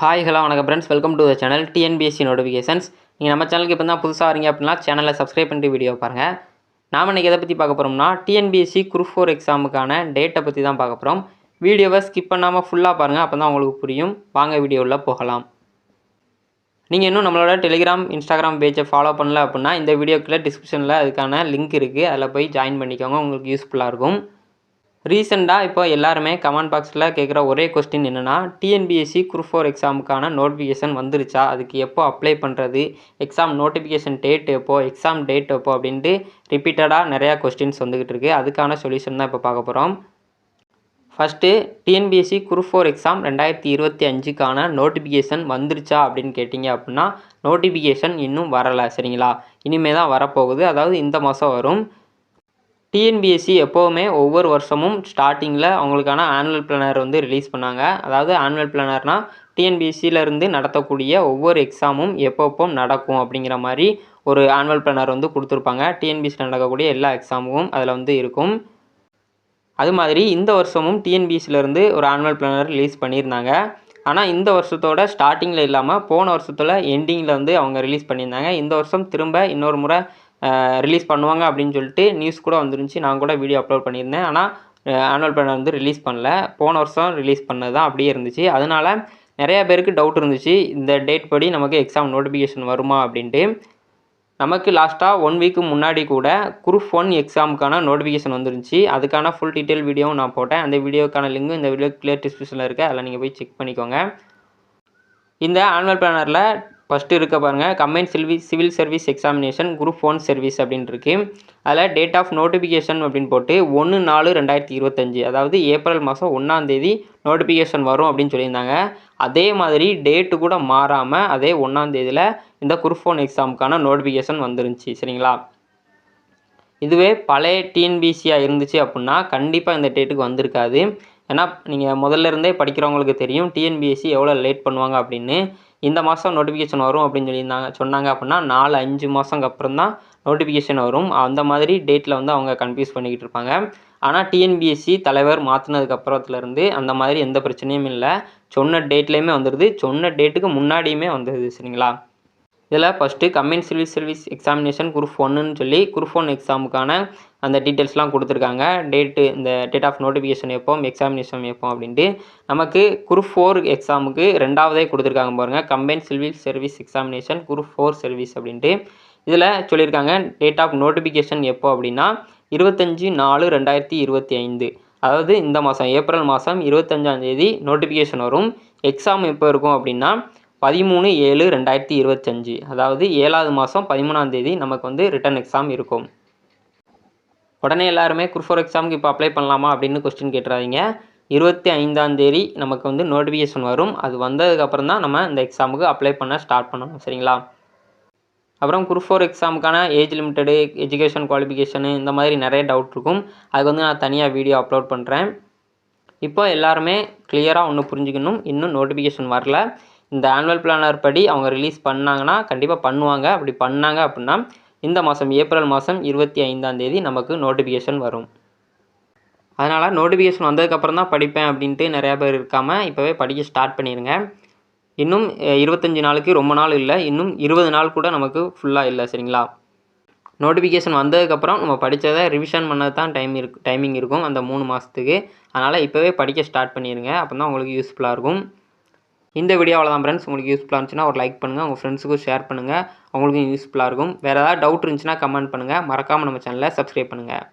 Hi hello வணக்கம் friends, welcome to the channel TNPSC notifications. நீங்கள் நம்ம சேனலுக்கு இப்போ தான் புதுசாக வரீங்க அப்படின்னா சேனலை சப்ஸ்கிரைப் பண்ணிட்டு வீடியோ பாருங்கள். நாம் இன்றைக்கி எதை பற்றி பார்க்க போகிறோம்னா டிஎன்பிஎஸ்சி குரூப் 4 எக்ஸாமுக்கான டேட்டை பற்றி தான் பார்க்க போகிறோம். வீடியோவை ஸ்கிப் பண்ணாமல் ஃபுல்லாக பாருங்கள், அப்போ தான் உங்களுக்கு புரியும். வாங்க வீடியோவில் போகலாம். நீங்கள் இன்னும் நம்மளோட டெலிகிராம் இன்ஸ்டாகிராம் பேஜை ஃபாலோ பண்ணல அப்படின்னா இந்த வீடியோக்குள்ளே டிஸ்கிரிப்ஷனில் அதுக்கான லிங்க் இருக்குது, அதில் போய் ஜாயின் பண்ணிக்கோங்க, உங்களுக்கு யூஸ்ஃபுல்லாக இருக்கும். ரீசெண்டாக இப்போ எல்லாருமே கமெண்ட் பாக்ஸில் கேட்குற ஒரே கொஸ்டின் என்னென்னா, டிஎன்பிஎஸ்சி குரூப் 4 எக்ஸாமுக்கான நோட்டிஃபிகேஷன் வந்துருச்சா, அதுக்கு எப்போ அப்ளை பண்ணுறது, எக்ஸாம் நோட்டிஃபிகேஷன் டேட் எப்போ, எக்ஸாம் டேட் எப்போ அப்படின்ட்டு ரிப்பீட்டடாக நிறையா கொஸ்டின்ஸ் வந்துக்கிட்டு இருக்குது. அதுக்கான சொல்யூஷன் தான் இப்போ பார்க்க போகிறோம். ஃபஸ்ட்டு டிஎன்பிஎஸ்சி குரூப் 4 எக்ஸாம் 2025க்கான நோட்டிஃபிகேஷன் வந்துருச்சா அப்படின்னு கேட்டிங்க அப்படின்னா நோட்டிஃபிகேஷன் இன்னும் வரலை, சரிங்களா. இனிமேல் தான் வரப்போகுது, அதாவது இந்த மாதம் வரும். டிஎன்பிஎஸ்சி எப்போவுமே ஒவ்வொரு வருஷமும் ஸ்டார்டிங்கில் அவங்களுக்கான ஆனுவல் பிளானர் ரிலீஸ் பண்ணாங்க. அதாவது ஆனுவல் பிளானர்னால் டிஎன்பிஎஸ்சியிலேருந்து நடத்தக்கூடிய ஒவ்வொரு எக்ஸாமும் எப்பப்போ நடக்கும் அப்படிங்கிற மாதிரி ஒரு ஆனுவல் பிளானர் கொடுத்துருப்பாங்க. டிஎன்பிஎஸ்சியில் நடக்கக்கூடிய எல்லா எக்ஸாமும் அதில் இருக்கும். அது மாதிரி இந்த வருஷமும் டிஎன்பிஎஸ்சியிலேருந்து ஒரு ஆனுவல் பிளானர் ரிலீஸ் பண்ணியிருந்தாங்க. ஆனால் இந்த வருஷத்தோட ஸ்டார்டிங்கில் இல்லாமல் போன வருஷத்தில் எண்டிங்கில் அவங்க ரிலீஸ் பண்ணியிருந்தாங்க. இந்த வருஷம் திரும்ப இன்னொரு முறை ரிலீஸ் பண்ணுவாங்க அப்படின்னு சொல்லிட்டு நியூஸ் கூட வந்துருந்துச்சு. நான் கூட வீடியோ அப்லோட் பண்ணியிருந்தேன். ஆனால் ஆனுவல் பிளானர் ரிலீஸ் பண்ணல. போன வருஷம் ரிலீஸ் பண்ணது தான் அப்படியே இருந்துச்சு. அதனால் நிறையா பேருக்கு டவுட் இருந்துச்சு, இந்த டேட் படி நமக்கு எக்ஸாம் நோட்டிஃபிகேஷன் வருமா அப்படின்ட்டு. நமக்கு லாஸ்ட்டாக 1 வீக்கு முன்னாடி கூட குரூப் 1 எக்ஸாமுக்கான நோட்டிஃபிகேஷன் வந்துருந்துச்சு. அதுக்கான ஃபுல் டீட்டெயில் வீடியோவும் நான் போட்டேன். அந்த வீடியோக்கான லிங்கும் இந்த வீடியோ கிளியர் டிஸ்கிரிப்ஷனில் இருக்குது, அதில் நீங்கள் போய் செக் பண்ணிக்கோங்க. இந்த ஆனுவல் பிளானரில் ஃபஸ்ட்டு இருக்க பாருங்கள், combine civil service examination group 1 service அப்படின்னு இருக்குது. அதில் டேட் ஆஃப் நோட்டிஃபிகேஷன் அப்படின்னு போட்டு 1/4/2025, அதாவது ஏப்ரல் மாதம் 1ஆம் தேதி நோட்டிஃபிகேஷன் வரும் அப்படின்னு சொல்லியிருந்தாங்க. அதே மாதிரி டேட்டு கூட மாறாமல் அதே 1ஆம் தேதியில் இந்த குரூப் 1 எக்ஸாமுக்கான நோட்டிஃபிகேஷன் வந்துருந்துச்சு, சரிங்களா. இதுவே பழைய டிஎன்பிஎஸ்சியாக இருந்துச்சு அப்படின்னா கண்டிப்பாக இந்த டேட்டுக்கு வந்திருக்காது. ஏன்னா நீங்கள் முதல்ல இருந்தே படிக்கிறவங்களுக்கு தெரியும் டிஎன்பிஎஸ்சி எவ்வளோ லேட் பண்ணுவாங்க அப்படின்னு. இந்த மாதம் நோட்டிஃபிகேஷன் வரும் அப்படின்னு சொன்னாங்க அப்படின்னா 4-5 மாதங்க அப்புறம் தான் நோட்டிஃபிகேஷன் வரும். அந்த மாதிரி டேட்டில் அவங்க கன்ஃபியூஸ் பண்ணிக்கிட்டு இருப்பாங்க. ஆனால் டிஎன்பிஎஸ்சி தலைவர் மாற்றினதுக்கப்புறத்துலேருந்து அந்த மாதிரி எந்த பிரச்சனையும் இல்லை. சொன்ன டேட்லேயுமே வந்துடுது, சொன்ன டேட்டுக்கு முன்னாடியுமே வந்துடுது, சரிங்களா. இதில் first combine civil service examination group 1ன்னு சொல்லி குரூப் 1 எக்ஸாமுக்கான அந்த டீட்டெயில்ஸ்லாம் கொடுத்துருக்காங்க. இந்த டேட் ஆஃப் நோட்டிஃபிகேஷன் எப்போ, எக்ஸாமினேஷன் எப்போ அப்படின்ட்டு. நமக்கு குரூப் 4 எக்ஸாமுக்கு ரெண்டாவதே கொடுத்துருக்காங்க பாருங்கள், combine civil service examination group 4 service அப்படின்ட்டு. இதில் சொல்லியிருக்காங்க டேட் ஆஃப் நோட்டிஃபிகேஷன் எப்போ அப்படின்னா 25/4/2025, அதாவது இந்த மாதம் ஏப்ரல் மாதம் 25ஆம் தேதி நோட்டிஃபிகேஷன் வரும். எக்ஸாம் எப்போ இருக்கும் அப்படின்னா 13/7/2025, அதாவது 7ஆவது மாதம் 13ஆம் தேதி நமக்கு ரிட்டன் எக்ஸாம் இருக்கும். உடனே எல்லாருமே குரூப் 4 எக்ஸாமுக்கு இப்போ அப்ளை பண்ணலாமா அப்படின்னு கொஸ்டின் கேட்டுறாதீங்க. 25ஆம் தேதி நமக்கு நோட்டிஃபிகேஷன் வரும். அது வந்ததுக்கப்புறம் தான் நம்ம இந்த எக்ஸாமுக்கு அப்ளை பண்ண ஸ்டார்ட் பண்ணணும், சரிங்களா. அப்புறம் குரூப் 4 எக்ஸாமுக்கான ஏஜ் லிமிட்டடு, எஜுகேஷன் குவாலிஃபிகேஷனு, இந்த மாதிரி நிறைய டவுட் இருக்கும். அதுக்கு நான் தனியாக வீடியோ அப்லோட் பண்ணுறேன். இப்போ எல்லாருமே கிளியராக ஒன்று புரிஞ்சுக்கணும், இன்னும் நோட்டிஃபிகேஷன் வரல. இந்த ஆனுவல் பிளானர் படி அவங்க ரிலீஸ் பண்ணாங்கன்னா கண்டிப்பாக பண்ணுவாங்க. அப்படி பண்ணாங்க அப்படின்னா இந்த மாதம் ஏப்ரல் மாதம் 25ஆம் தேதி நமக்கு நோட்டிஃபிகேஷன் வரும். அதனால் நோட்டிஃபிகேஷன் வந்ததுக்கப்புறம் தான் படிப்பேன் அப்படின்ட்டு நிறையா பேர் இருக்காமல் இப்போவே படிக்க ஸ்டார்ட் பண்ணிடுங்க. இன்னும் 25 நாளுக்கு ரொம்ப நாள் இல்லை, இன்னும் 20 நாள் கூட நமக்கு ஃபுல்லாக இல்லை, சரிங்களா. நோட்டிஃபிகேஷன் வந்ததுக்கப்புறம் நம்ம படித்ததை ரிவிஷன் பண்ணது தான் டைமிங் இருக்கும் அந்த 3 மாதத்துக்கு. அதனால் இப்போவே படிக்க ஸ்டார்ட் பண்ணிடுங்க, அப்போ தான் உங்களுக்கு யூஸ்ஃபுல்லாக இருக்கும். இந்த வீடியோ அவ்வளோதான் ஃப்ரெண்ட்ஸ். உங்களுக்கு யூஸ்ஃபுல்லாக இருந்துச்சுன்னா ஒரு லைக் பண்ணுங்கள், உங்கள் ஃப்ரெண்ட்ஸுக்கும் ஷேர் பண்ணுங்கள், அவங்களுக்கும் யூஸ்ஃபுல்லாக இருக்கும். வேறு ஏதாவது டவுட் இருந்துச்சுன்னா கமெண்ட் பண்ணுங்கள். மறக்காமல் நம்ம சேனலை சப்ஸ்கிரைப் பண்ணுங்கள்.